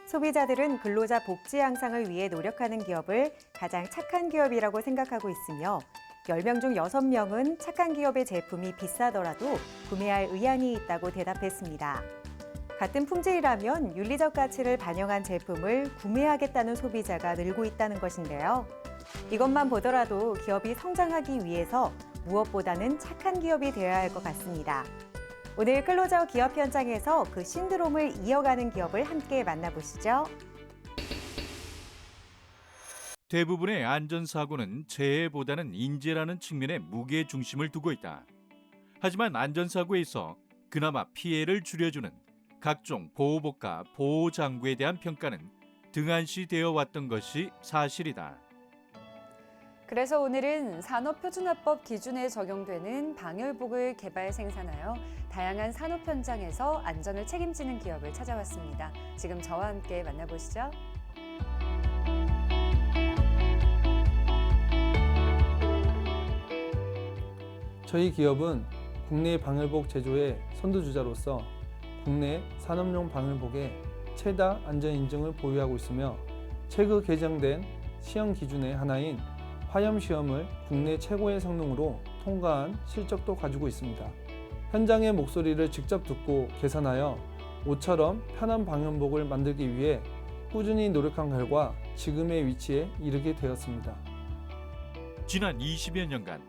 소비자들은 근로자 복지 향상을 위해 노력하는 기업을 가장 착한 기업이라고 생각하고 있으며 10명 중 6명은 착한 기업의 제품이 비싸더라도 구매할 의향이 있다고 대답했습니다. 같은 품질이라면 윤리적 가치를 반영한 제품을 구매하겠다는 소비자가 늘고 있다는 것인데요. 이것만 보더라도 기업이 성장하기 위해서 무엇보다는 착한 기업이 되어야 할 것 같습니다. 오늘 클로저 기업 현장에서 그 신드롬을 이어가는 기업을 함께 만나보시죠. 대부분의 안전사고는 재해보다는 인재라는 측면에 무게 중심을 두고 있다. 하지만 안전사고에 있어 그나마 피해를 줄여주는 각종 보호복과 보호장구에 대한 평가는 등한시되어 왔던 것이 사실이다. 그래서 오늘은 산업표준화법 기준에 적용되는 방열복을 개발 생산하여 다양한 산업 현장에서 안전을 책임지는 기업을 찾아왔습니다. 지금 저와 함께 만나보시죠. 저희 기업은 국내 방열복 제조의 선두주자로서 국내 산업용 방열복의 최다 안전 인증을 보유하고 있으며 최근 개정된 시험 기준의 하나인 화염 시험을 국내 최고의 성능으로 통과한 실적도 가지고 있습니다. 현장의 목소리를 직접 듣고 개선하여 옷처럼 편한 방염복을 만들기 위해 꾸준히 노력한 결과 지금의 위치에 이르게 되었습니다. 지난 20여 년간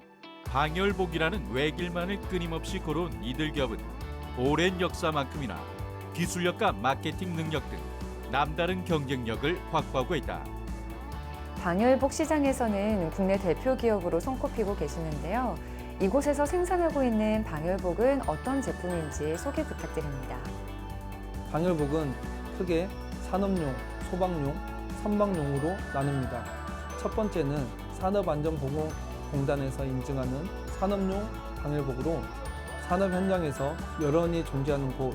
방열복이라는 외길만을 끊임없이 걸어온 이들 기업은 오랜 역사만큼이나 기술력과 마케팅 능력 등 남다른 경쟁력을 확보하고 있다. 방열복 시장에서는 국내 대표 기업으로 손꼽히고 계시는데요. 이곳에서 생산하고 있는 방열복은 어떤 제품인지 소개 부탁드립니다. 방열복은 크게 산업용, 소방용, 선박용으로 나뉩니다. 첫 번째는 산업안전보건공단에서 인증하는 산업용 방열복으로 산업 현장에서 열원이 존재하는 곳,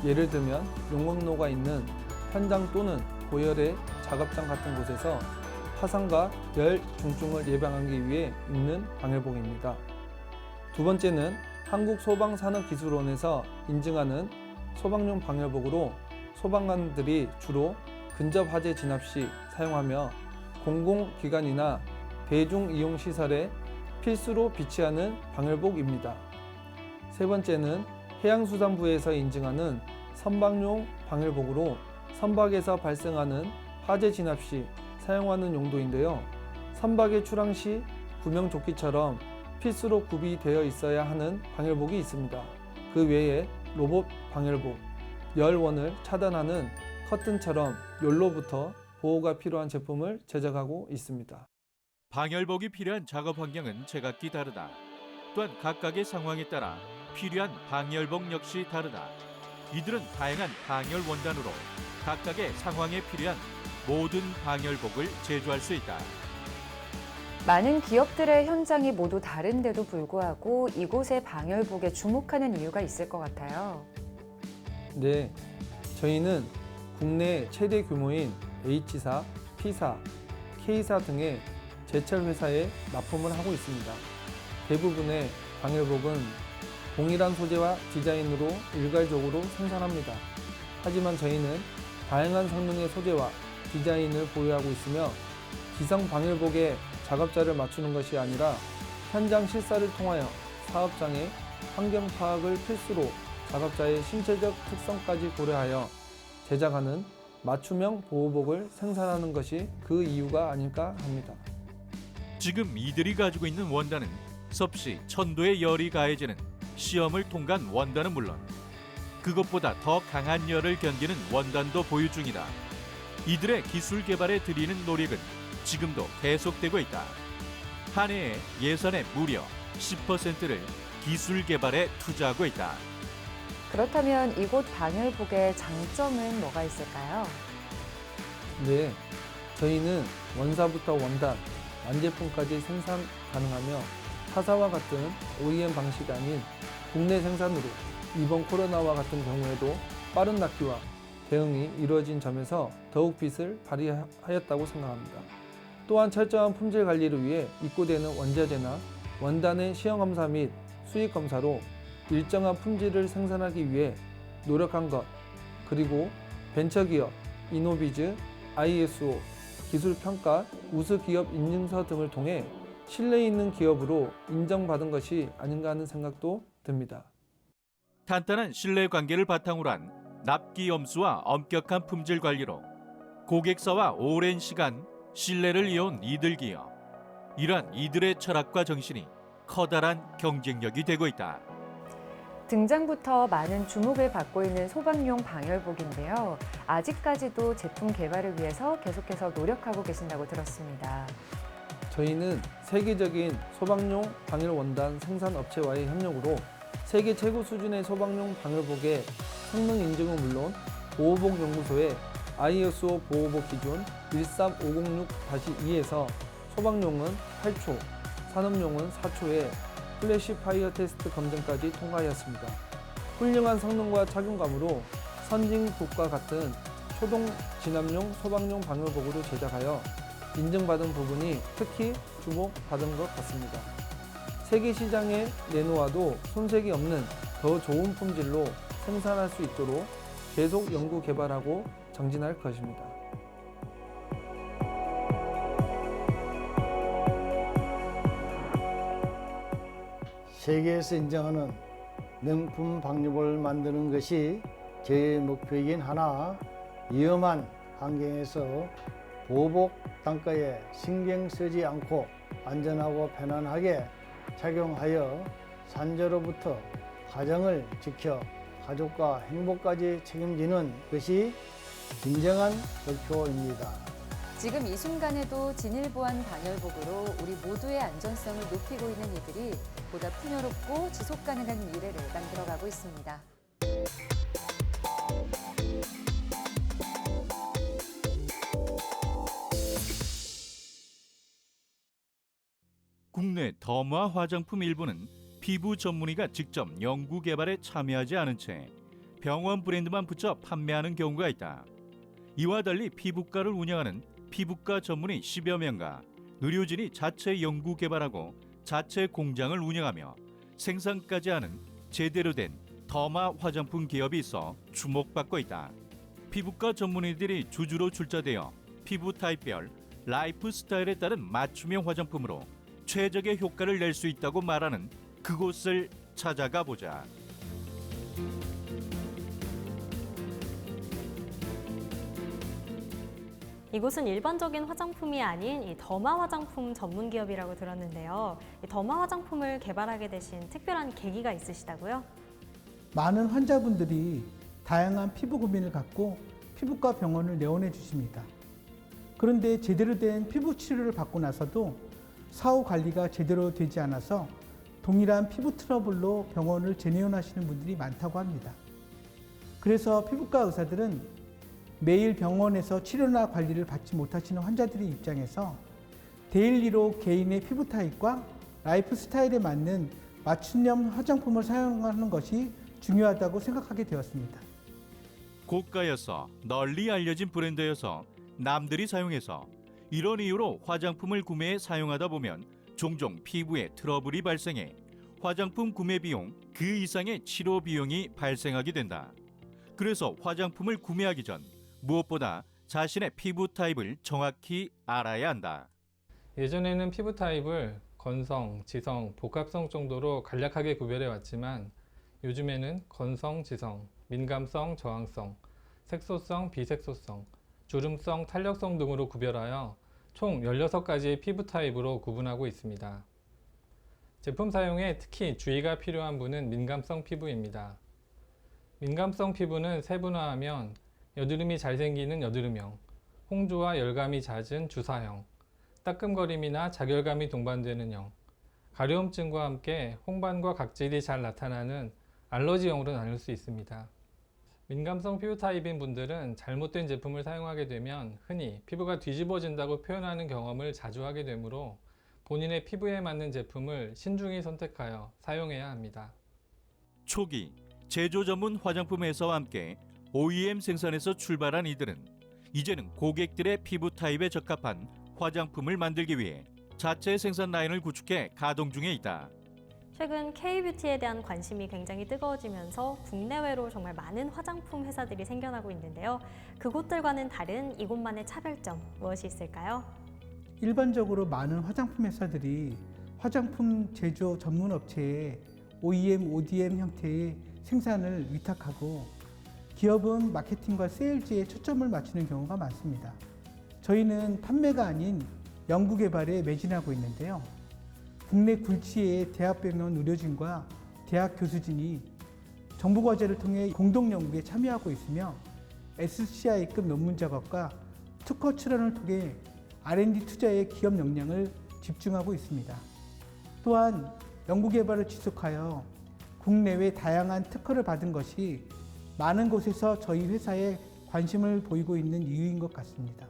예를 들면 용광로가 있는 현장 또는 고열의 작업장 같은 곳에서 화상과 열 중증을 예방하기 위해 입는 방열복입니다. 두 번째는 한국소방산업기술원에서 인증하는 소방용 방열복으로 소방관들이 주로 근접화재 진압 시 사용하며 공공기관이나 대중이용시설에 필수로 비치하는 방열복입니다. 세 번째는 해양수산부에서 인증하는 선박용 방열복으로 선박에서 발생하는 화재 진압 시 사용하는 용도인데요. 선박의 출항 시 구명조끼처럼 필수로 구비되어 있어야 하는 방열복이 있습니다. 그 외에 로봇 방열복, 열원을 차단하는 커튼처럼 열로부터 보호가 필요한 제품을 제작하고 있습니다. 방열복이 필요한 작업 환경은 제각기 다르다. 또한 각각의 상황에 따라 필요한 방열복 역시 다르다. 이들은 다양한 방열 원단으로 각각의 상황에 필요한 모든 방열복을 제조할 수 있다. 많은 기업들의 현장이 모두 다른데도 불구하고 이곳의 방열복에 주목하는 이유가 있을 것 같아요. 네, 저희는 국내 최대 규모인 H사, P사, K사 등의 제철 회사에 납품을 하고 있습니다. 대부분의 방열복은 동일한 소재와 디자인으로 일괄적으로 생산합니다. 하지만 저희는 다양한 성능의 소재와 디자인을 보유하고 있으며 기성 방열복에 작업자를 맞추는 것이 아니라 현장 실사를 통하여 사업장의 환경 파악을 필수로 작업자의 신체적 특성까지 고려하여 제작하는 맞춤형 보호복을 생산하는 것이 그 이유가 아닐까 합니다. 지금 이들이 가지고 있는 원단은 섭씨 1000도의 열이 가해지는 시험을 통과한 원단은 물론 그것보다 더 강한 열을 견디는 원단도 보유 중이다. 이들의 기술 개발에 들이는 노력은 지금도 계속되고 있다. 한 해에 예산의 무려 10%를 기술 개발에 투자하고 있다. 그렇다면 이곳 방열복의 장점은 뭐가 있을까요? 네, 저희는 원사부터 원단, 완제품까지 생산 가능하며 타사와 같은 OEM 방식이 아닌 국내 생산으로 이번 코로나와 같은 경우에도 빠른 납기와 대응이 이루어진 점에서 더욱 빛을 발휘하였다고 생각합니다. 또한 철저한 품질 관리를 위해 입고되는 원자재나 원단의 시험 검사 및 수입 검사로 일정한 품질을 생산하기 위해 노력한 것, 그리고 벤처기업, 이노비즈, ISO, 기술평가, 우수기업 인증서 등을 통해 신뢰 있는 기업으로 인정받은 것이 아닌가 하는 생각도 듭니다. 탄탄한 신뢰 관계를 바탕으로 한 납기 염수와 엄격한 품질 관리로 고객사와 오랜 시간 신뢰를 이어온 이들 기업. 이러한 이들의 철학과 정신이 커다란 경쟁력이 되고 있다. 등장부터 많은 주목을 받고 있는 소방용 방열복인데요. 아직까지도 제품 개발을 위해서 계속해서 노력하고 계신다고 들었습니다. 저희는 세계적인 소방용 방열 원단 생산 업체와의 협력으로 세계 최고 수준의 소방용 방열복의 성능 인증은 물론 보호복 연구소의 ISO 보호복 기준 13506-2에서 소방용은 8초, 산업용은 4초의 플래시 파이어 테스트 검증까지 통과하였습니다. 훌륭한 성능과 착용감으로 선진국과 같은 초동 진압용 소방용 방열복으로 제작하여 인증받은 부분이 특히 주목받은 것 같습니다. 세계 시장에 내놓아도 손색이 없는 더 좋은 품질로 생산할 수 있도록 계속 연구 개발하고 정진할 것입니다. 세계에서 인정하는 명품 방열복을 만드는 것이 제 목표이긴 하나 위험한 환경에서 보호복 단가에 신경 쓰지 않고 안전하고 편안하게 착용하여 산재로부터 가정을 지켜 가족과 행복까지 책임지는 것이 진정한 목표입니다. 지금 이 순간에도 진일보한 방열복으로 우리 모두의 안전성을 높이고 있는 이들이 보다 풍요롭고 지속 가능한 미래를 만들어가고 있습니다. 국내 더마 화장품 일부는 피부 전문의가 직접 연구 개발에 참여하지 않은 채 병원 브랜드만 붙여 판매하는 경우가 있다. 이와 달리 피부과를 운영하는 피부과 전문의 10여 명과 의료진이 자체 연구 개발하고 자체 공장을 운영하며 생산까지 하는 제대로 된 더마 화장품 기업이 있어 주목받고 있다. 피부과 전문의들이 주주로 출자되어 피부 타입별, 라이프 스타일에 따른 맞춤형 화장품으로 최적의 효과를 낼 수 있다고 말하는 그곳을 찾아가 보자. 이곳은 일반적인 화장품이 아닌 이 더마 화장품 전문 기업이라고 들었는데요. 이 더마 화장품을 개발하게 되신 특별한 계기가 있으시다고요? 많은 환자분들이 다양한 피부 고민을 갖고 피부과 병원을 내원해 주십니다. 그런데 제대로 된 피부 치료를 받고 나서도 사후 관리가 제대로 되지 않아서 동일한 피부 트러블로 병원을 재내원하시는 분들이 많다고 합니다. 그래서 피부과 의사들은 매일 병원에서 치료나 관리를 받지 못하시는 환자들의 입장에서 데일리로 개인의 피부 타입과 라이프 스타일에 맞는 맞춤형 화장품을 사용하는 것이 중요하다고 생각하게 되었습니다. 고가여서 널리 알려진 브랜드여서 남들이 사용해서 이런 이유로 화장품을 구매해 사용하다 보면 종종 피부에 트러블이 발생해 화장품 구매 비용 그 이상의 치료 비용이 발생하게 된다. 그래서 화장품을 구매하기 전 무엇보다 자신의 피부 타입을 정확히 알아야 한다. 예전에는 피부 타입을 건성, 지성, 복합성 정도로 간략하게 구별해 왔지만 요즘에는 건성, 지성, 민감성, 저항성, 색소성, 비색소성, 주름성, 탄력성 등으로 구별하여 총 16가지의 피부 타입으로 구분하고 있습니다. 제품 사용에 특히 주의가 필요한 분은 민감성 피부입니다. 민감성 피부는 세분화하면 여드름이 잘 생기는 여드름형, 홍조와 열감이 잦은 주사형, 따끔거림이나 자결감이 동반되는 형, 가려움증과 함께 홍반과 각질이 잘 나타나는 알러지형으로 나눌 수 있습니다. 민감성 피부 타입인 분들은 잘못된 제품을 사용하게 되면 흔히 피부가 뒤집어진다고 표현하는 경험을 자주 하게 되므로 본인의 피부에 맞는 제품을 신중히 선택하여 사용해야 합니다. 초기 제조 전문 화장품 회사와 함께 OEM 생산에서 출발한 이들은 이제는 고객들의 피부 타입에 적합한 화장품을 만들기 위해 자체 생산 라인을 구축해 가동 중에 있다. 최근 K-뷰티에 대한 관심이 굉장히 뜨거워지면서 국내외로 정말 많은 화장품 회사들이 생겨나고 있는데요. 그곳들과는 다른 이곳만의 차별점 무엇이 있을까요? 일반적으로 많은 화장품 회사들이 화장품 제조 전문 업체에 OEM, ODM 형태의 생산을 위탁하고 기업은 마케팅과 세일즈에 초점을 맞추는 경우가 많습니다. 저희는 판매가 아닌 연구개발에 매진하고 있는데요. 국내 굴지의 대학병원 의료진과 대학 교수진이 정보과제를 통해 공동연구에 참여하고 있으며 SCI급 논문 작업과 특허 출원을 통해 R&D 투자에 기업 역량을 집중하고 있습니다. 또한 연구개발을 지속하여 국내외 다양한 특허를 받은 것이 많은 곳에서 저희 회사에 관심을 보이고 있는 이유인 것 같습니다.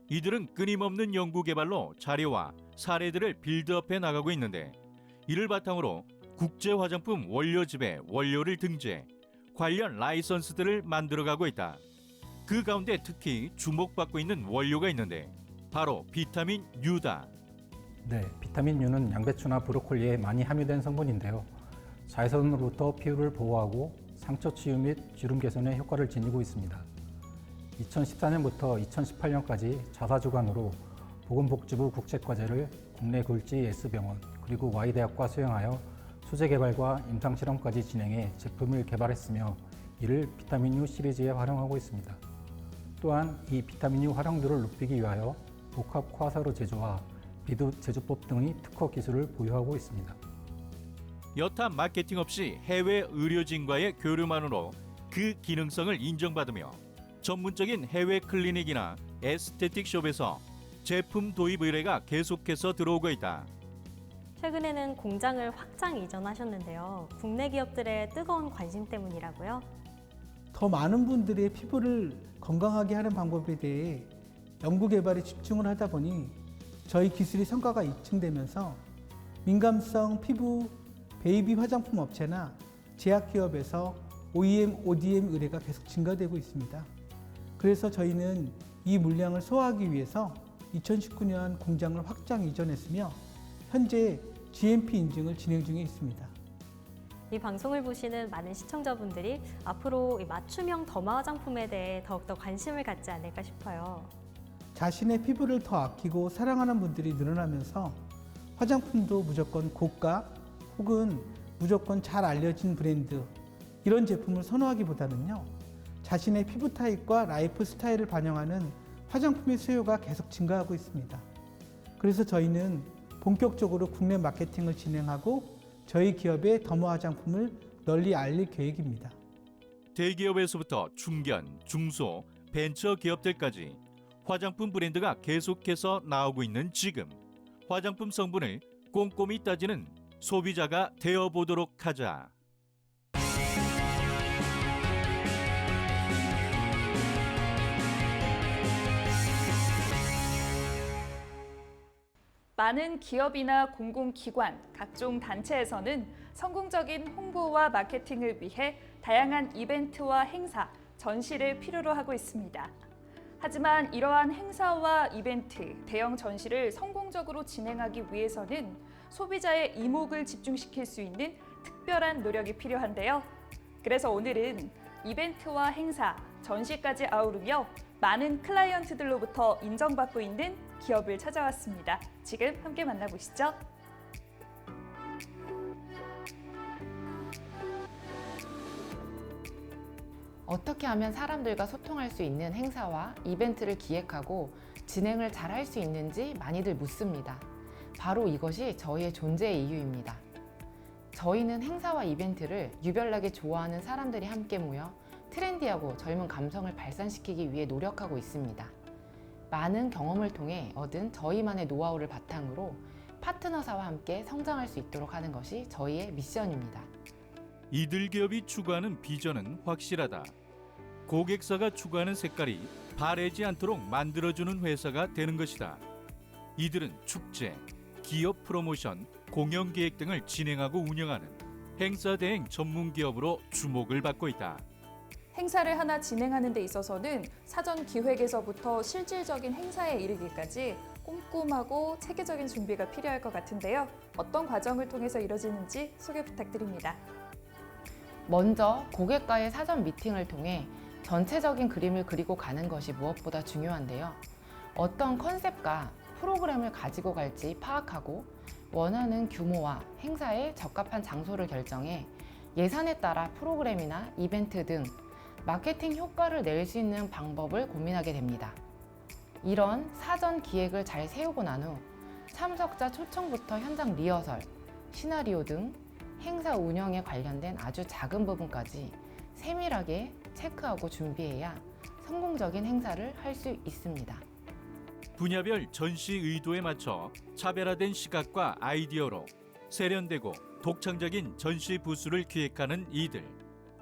이들은 끊임없는 연구 개발로 자료와 사례들을 빌드업해 나가고 있는데 이를 바탕으로 국제 화장품 원료집에 원료를 등재, 관련 라이선스들을 만들어가고 있다. 그 가운데 특히 주목받고 있는 원료가 있는데 바로 비타민 U다. 네, 비타민 U는 양배추나 브로콜리에 많이 함유된 성분인데요. 자외선으로부터 피부를 보호하고 상처 치유 및 주름 개선에 효과를 지니고 있습니다. 2014년부터 2018년까지 자사주관으로 보건복지부 국책과제를 국내 굴지 S병원 그리고 Y대학과 수행하여 소재 개발과 임상실험까지 진행해 제품을 개발했으며 이를 비타민 U 시리즈에 활용하고 있습니다. 또한 이 비타민 U 활용도를 높이기 위하여 복합 화사로 제조와 비두 제조법 등의 특허 기술을 보유하고 있습니다. 여타 마케팅 없이 해외 의료진과의 교류만으로 그 기능성을 인정받으며 전문적인 해외 클리닉이나 에스테틱숍에서 제품 도입 의뢰가 계속해서 들어오고 있다. 최근에는 공장을 확장 이전하셨는데요. 국내 기업들의 뜨거운 관심 때문이라고요? 더 많은 분들의 피부를 건강하게 하는 방법에 대해 연구개발에 집중을 하다 보니 저희 기술의 성과가 입증되면서 민감성 피부 베이비 화장품 업체나 제약기업에서 OEM, ODM 의뢰가 계속 증가되고 있습니다. 그래서 저희는 이 물량을 소화하기 위해서 2019년 공장을 확장 이전했으며 현재 GMP 인증을 진행 중에 있습니다. 이 방송을 보시는 많은 시청자분들이 앞으로 이 맞춤형 더마 화장품에 대해 더욱더 관심을 갖지 않을까 싶어요. 자신의 피부를 더 아끼고 사랑하는 분들이 늘어나면서 화장품도 무조건 고가 혹은 무조건 잘 알려진 브랜드 이런 제품을 선호하기보다는요. 자신의 피부 타입과 라이프 스타일을 반영하는 화장품의 수요가 계속 증가하고 있습니다. 그래서 저희는 본격적으로 국내 마케팅을 진행하고 저희 기업의 더마 화장품을 널리 알릴 계획입니다. 대기업에서부터 중견, 중소, 벤처 기업들까지 화장품 브랜드가 계속해서 나오고 있는 지금 화장품 성분을 꼼꼼히 따지는 소비자가 되어보도록 하자. 많은 기업이나 공공기관, 각종 단체에서는 성공적인 홍보와 마케팅을 위해 다양한 이벤트와 행사, 전시를 필요로 하고 있습니다. 하지만 이러한 행사와 이벤트, 대형 전시를 성공적으로 진행하기 위해서는 소비자의 이목을 집중시킬 수 있는 특별한 노력이 필요한데요. 그래서 오늘은 이벤트와 행사, 전시까지 아우르며 많은 클라이언트들로부터 인정받고 있는 기업을 찾아왔습니다. 지금 함께 만나보시죠. 어떻게 하면 사람들과 소통할 수 있는 행사와 이벤트를 기획하고 진행을 잘 할 수 있는지 많이들 묻습니다. 바로 이것이 저희의 존재의 이유입니다. 저희는 행사와 이벤트를 유별나게 좋아하는 사람들이 함께 모여 트렌디하고 젊은 감성을 발산시키기 위해 노력하고 있습니다. 많은 경험을 통해 얻은 저희만의 노하우를 바탕으로 파트너사와 함께 성장할 수 있도록 하는 것이 저희의 미션입니다. 이들 기업이 추구하는 비전은 확실하다. 고객사가 추구하는 색깔이 바래지 않도록 만들어주는 회사가 되는 것이다. 이들은 축제, 기업 프로모션, 공연 기획 등을 진행하고 운영하는 행사 대행 전문 기업으로 주목을 받고 있다. 행사를 하나 진행하는 데 있어서는 사전 기획에서부터 실질적인 행사에 이르기까지 꼼꼼하고 체계적인 준비가 필요할 것 같은데요. 어떤 과정을 통해서 이뤄지는지 소개 부탁드립니다. 먼저 고객과의 사전 미팅을 통해 전체적인 그림을 그리고 가는 것이 무엇보다 중요한데요. 어떤 컨셉과 프로그램을 가지고 갈지 파악하고 원하는 규모와 행사에 적합한 장소를 결정해 예산에 따라 프로그램이나 이벤트 등 마케팅 효과를 낼 수 있는 방법을 고민하게 됩니다. 이런 사전 기획을 잘 세우고 난 후 참석자 초청부터 현장 리허설, 시나리오 등 행사 운영에 관련된 아주 작은 부분까지 세밀하게 체크하고 준비해야 성공적인 행사를 할 수 있습니다. 분야별 전시 의도에 맞춰 차별화된 시각과 아이디어로 세련되고 독창적인 전시 부스를 기획하는 이들.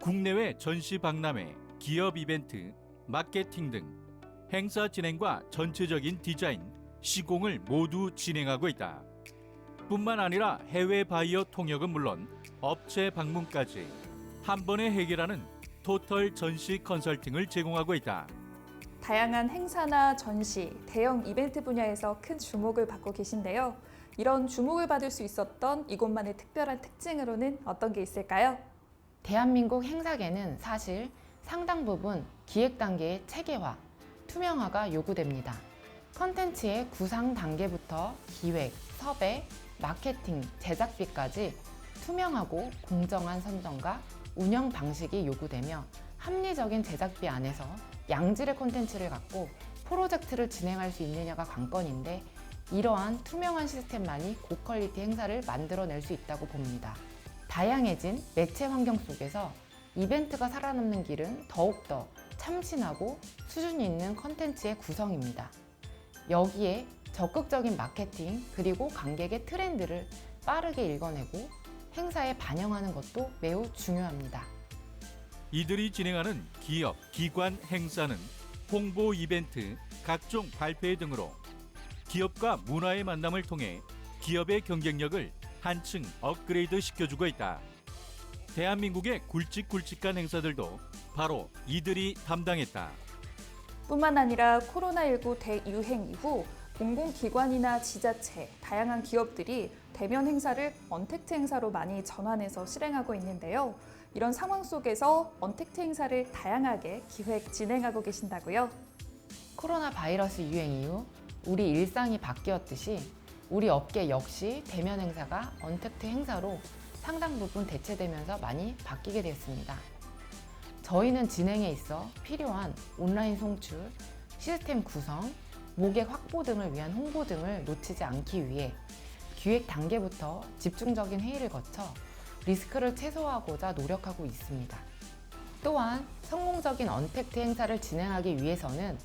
국내외 전시 박람회, 기업 이벤트, 마케팅 등 행사 진행과 전체적인 디자인, 시공을 모두 진행하고 있다. 뿐만 아니라 해외 바이어 통역은 물론 업체 방문까지 한 번에 해결하는 토털 전시 컨설팅을 제공하고 있다. 다양한 행사나 전시, 대형 이벤트 분야에서 큰 주목을 받고 계신데요. 이런 주목을 받을 수 있었던 이곳만의 특별한 특징으로는 어떤 게 있을까요? 대한민국 행사계는 사실 상당 부분 기획 단계의 체계화, 투명화가 요구됩니다. 컨텐츠의 구상 단계부터 기획, 섭외, 마케팅, 제작비까지 투명하고 공정한 선정과 운영 방식이 요구되며 합리적인 제작비 안에서 양질의 콘텐츠를 갖고 프로젝트를 진행할 수 있느냐가 관건인데 이러한 투명한 시스템만이 고퀄리티 행사를 만들어낼 수 있다고 봅니다. 다양해진 매체 환경 속에서 이벤트가 살아남는 길은 더욱더 참신하고 수준 있는 콘텐츠의 구성입니다. 여기에 적극적인 마케팅 그리고 관객의 트렌드를 빠르게 읽어내고 행사에 반영하는 것도 매우 중요합니다. 이들이 진행하는 기업, 기관 행사는 홍보 이벤트, 각종 발표 등으로 기업과 문화의 만남을 통해 기업의 경쟁력을 한층 업그레이드 시켜주고 있다. 대한민국의 굵직굵직한 행사들도 바로 이들이 담당했다. 뿐만 아니라 코로나19 대유행 이후 공공기관이나 지자체, 다양한 기업들이 대면 행사를 언택트 행사로 많이 전환해서 실행하고 있는데요. 이런 상황 속에서 언택트 행사를 다양하게 기획, 진행하고 계신다고요? 코로나 바이러스 유행 이후 우리 일상이 바뀌었듯이 우리 업계 역시 대면 행사가 언택트 행사로 상당 부분 대체되면서 많이 바뀌게 되었습니다. 저희는 진행에 있어 필요한 온라인 송출, 시스템 구성, 모객 확보 등을 위한 홍보 등을 놓치지 않기 위해 기획 단계부터 집중적인 회의를 거쳐 리스크를 최소화하고자 노력하고 있습니다. 또한 성공적인 언택트 행사를 진행하기 위해서는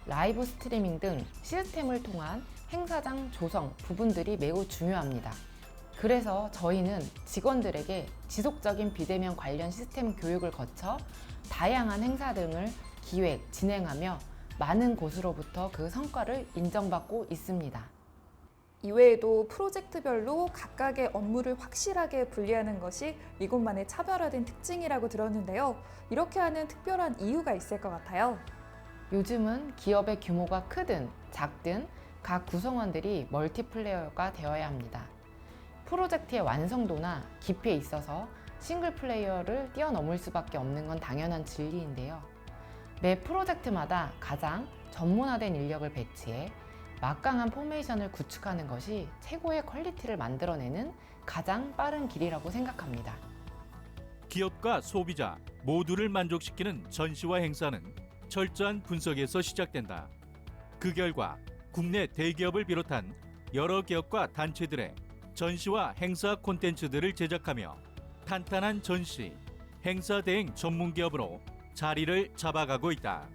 라이브 스트리밍 등 시스템을 통한 행사장 조성 부분들이 매우 중요합니다. 그래서 저희는 직원들에게 지속적인 비대면 관련 시스템 교육을 거쳐 다양한 행사 등을 기획, 진행하며 많은 곳으로부터 그 성과를 인정받고 있습니다. 이외에도 프로젝트별로 각각의 업무를 확실하게 분리하는 것이 이곳만의 차별화된 특징이라고 들었는데요. 이렇게 하는 특별한 이유가 있을 것 같아요. 요즘은 기업의 규모가 크든 작든 각 구성원들이 멀티플레이어가 되어야 합니다. 프로젝트의 완성도나 깊이에 있어서 싱글 플레이어를 뛰어넘을 수밖에 없는 건 당연한 진리인데요. 매 프로젝트마다 가장 전문화된 인력을 배치해 막강한 포메이션을 구축하는 것이 최고의 퀄리티를 만들어내는 가장 빠른 길이라고 생각합니다. 기업과 소비자 모두를 만족시키는 전시와 행사는 철저한 분석에서 시작된다. 그 결과 국내 대기업을 비롯한 여러 기업과 단체들의 전시와 행사 콘텐츠들을 제작하며 탄탄한 전시, 행사 대행 전문 기업으로 자리를 잡아가고 있다.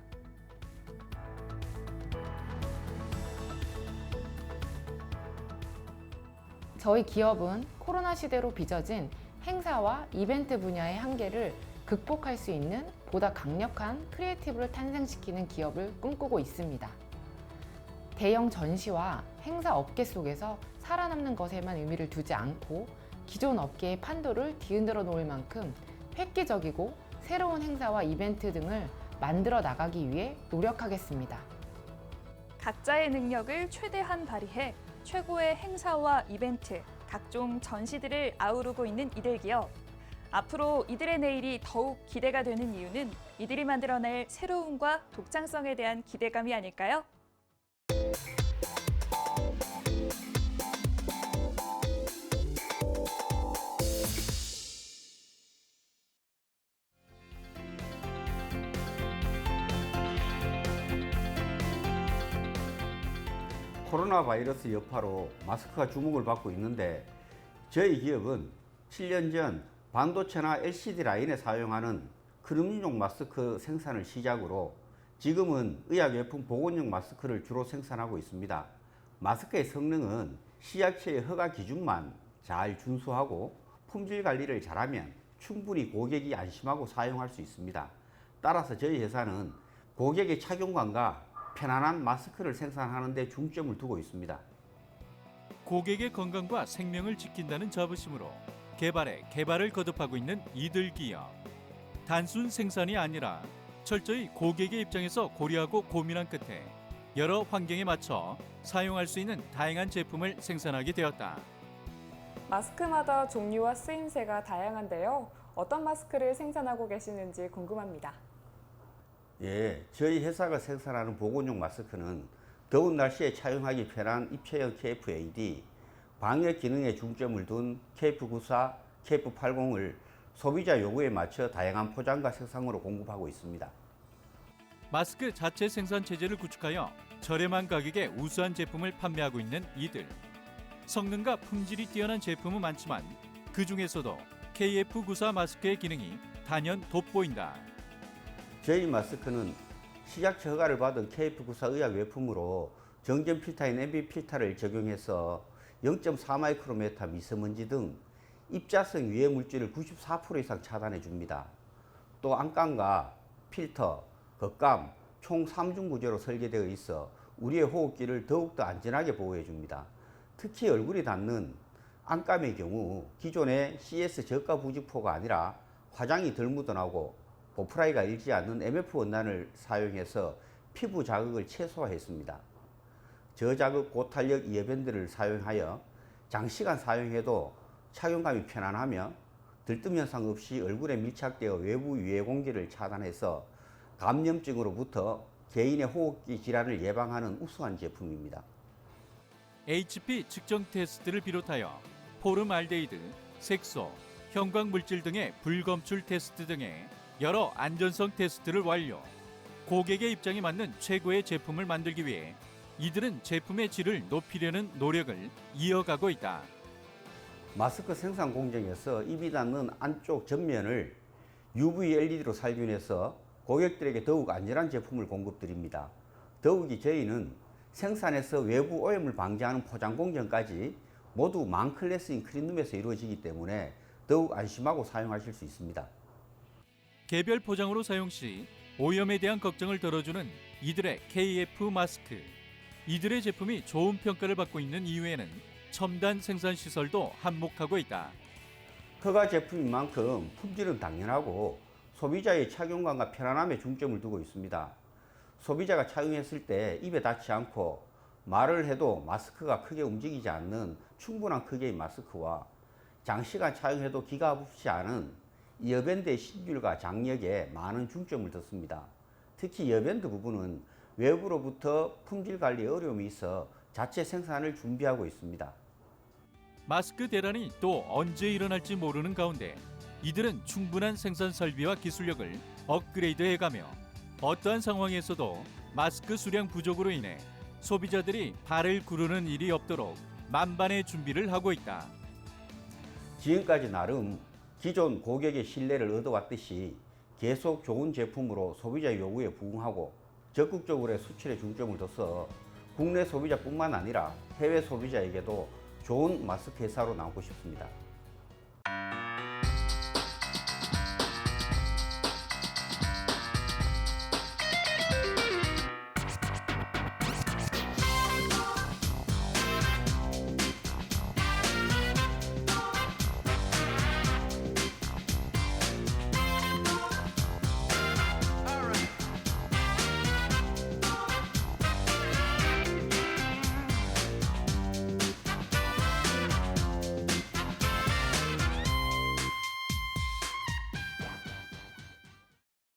저희 기업은 코로나 시대로 빚어진 행사와 이벤트 분야의 한계를 극복할 수 있는 보다 강력한 크리에이티브를 탄생시키는 기업을 꿈꾸고 있습니다. 대형 전시와 행사 업계 속에서 살아남는 것에만 의미를 두지 않고 기존 업계의 판도를 뒤흔들어 놓을 만큼 획기적이고 새로운 행사와 이벤트 등을 만들어 나가기 위해 노력하겠습니다. 각자의 능력을 최대한 발휘해 최고의 행사와 이벤트, 각종 전시들을 아우르고 있는 이들 기업. 앞으로 이들의 내일이 더욱 기대가 되는 이유는 이들이 만들어낼 새로움과 독창성에 대한 기대감이 아닐까요? 코로나 바이러스 여파로 마스크가 주목을 받고 있는데 저희 기업은 7년 전 반도체나 LCD 라인에 사용하는 크림용 마스크 생산을 시작으로 지금은 의약용품 보건용 마스크를 주로 생산하고 있습니다. 마스크의 성능은 식약처의 허가 기준만 잘 준수하고 품질 관리를 잘하면 충분히 고객이 안심하고 사용할 수 있습니다. 따라서 저희 회사는 고객의 착용감과 편안한 마스크를 생산하는 데 중점을 두고 있습니다. 고객의 건강과 생명을 지킨다는 자부심으로 개발에 개발을 거듭하고 있는 이들 기업. 단순 생산이 아니라 철저히 고객의 입장에서 고려하고 고민한 끝에 여러 환경에 맞춰 사용할 수 있는 다양한 제품을 생산하게 되었다. 마스크마다 종류와 쓰임새가 다양한데요. 어떤 마스크를 생산하고 계시는지 궁금합니다. 예, 저희 회사가 생산하는 보건용 마스크는 더운 날씨에 착용하기 편한 입체형 KF-AD, 방역 기능에 중점을 둔 KF-94, KF-80을 소비자 요구에 맞춰 다양한 포장과 색상으로 공급하고 있습니다. 마스크 자체 생산 체제를 구축하여 저렴한 가격에 우수한 제품을 판매하고 있는 이들. 성능과 품질이 뛰어난 제품은 많지만 그 중에서도 KF-94 마스크의 기능이 단연 돋보인다. 저희 마스크는 식약처 허가를 받은 KF-94 의약 외품으로 정전 필터인 MB 필터를 적용해서 0.4 마이크로메타 미세먼지 등 입자성 유해 물질을 94% 이상 차단해 줍니다. 또 안감과 필터, 겉감 총 3중 구조로 설계되어 있어 우리의 호흡기를 더욱더 안전하게 보호해 줍니다. 특히 얼굴이 닿는 안감의 경우 기존의 CS 저가 부직포가 아니라 화장이 덜 묻어나고 보풀하기가 일지 않는 MF 원단을 사용해서 피부 자극을 최소화했습니다. 저자극 고탄력 이어밴드를 사용하여 장시간 사용해도 착용감이 편안하며 들뜸 현상 없이 얼굴에 밀착되어 외부 유해 공기를 차단해서 감염증으로부터 개인의 호흡기 질환을 예방하는 우수한 제품입니다. HP 측정 테스트를 비롯하여 포름알데히드, 색소, 형광 물질 등의 불검출 테스트 등의 여러 안전성 테스트를 완료. 고객의 입장에 맞는 최고의 제품을 만들기 위해 이들은 제품의 질을 높이려는 노력을 이어가고 있다. 마스크 생산 공정에서 입이 닿는 안쪽 전면을 UV LED로 살균해서 고객들에게 더욱 안전한 제품을 공급드립니다. 더욱이 저희는 생산에서 외부 오염을 방지하는 포장 공정까지 모두 망클래스인 클린룸에서 이루어지기 때문에 더욱 안심하고 사용하실 수 있습니다. 개별 포장으로 사용 시 오염에 대한 걱정을 덜어주는 이들의 KF 마스크. 이들의 제품이 좋은 평가를 받고 있는 이유에는 첨단 생산 시설도 한몫하고 있다. 허가 제품인 만큼 품질은 당연하고 소비자의 착용감과 편안함에 중점을 두고 있습니다. 소비자가 착용했을 때 입에 닿지 않고 말을 해도 마스크가 크게 움직이지 않는 충분한 크기의 마스크와 장시간 착용해도 기가 아프지 않은 이어밴드의 신율과 장력에 많은 중점을 뒀습니다. 특히 이어밴드 부분은 외부로부터 품질 관리에 어려움이 있어 자체 생산을 준비하고 있습니다. 마스크 대란이 또 언제 일어날지 모르는 가운데 이들은 충분한 생산 설비와 기술력을 업그레이드해가며 어떠한 상황에서도 마스크 수량 부족으로 인해 소비자들이 발을 구르는 일이 없도록 만반의 준비를 하고 있다. 지금까지 나름 기존 고객의 신뢰를 얻어왔듯이 계속 좋은 제품으로 소비자 요구에 부응하고 적극적으로 수출에 중점을 둬서 국내 소비자뿐만 아니라 해외 소비자에게도 좋은 마스크 회사로 나오고 싶습니다.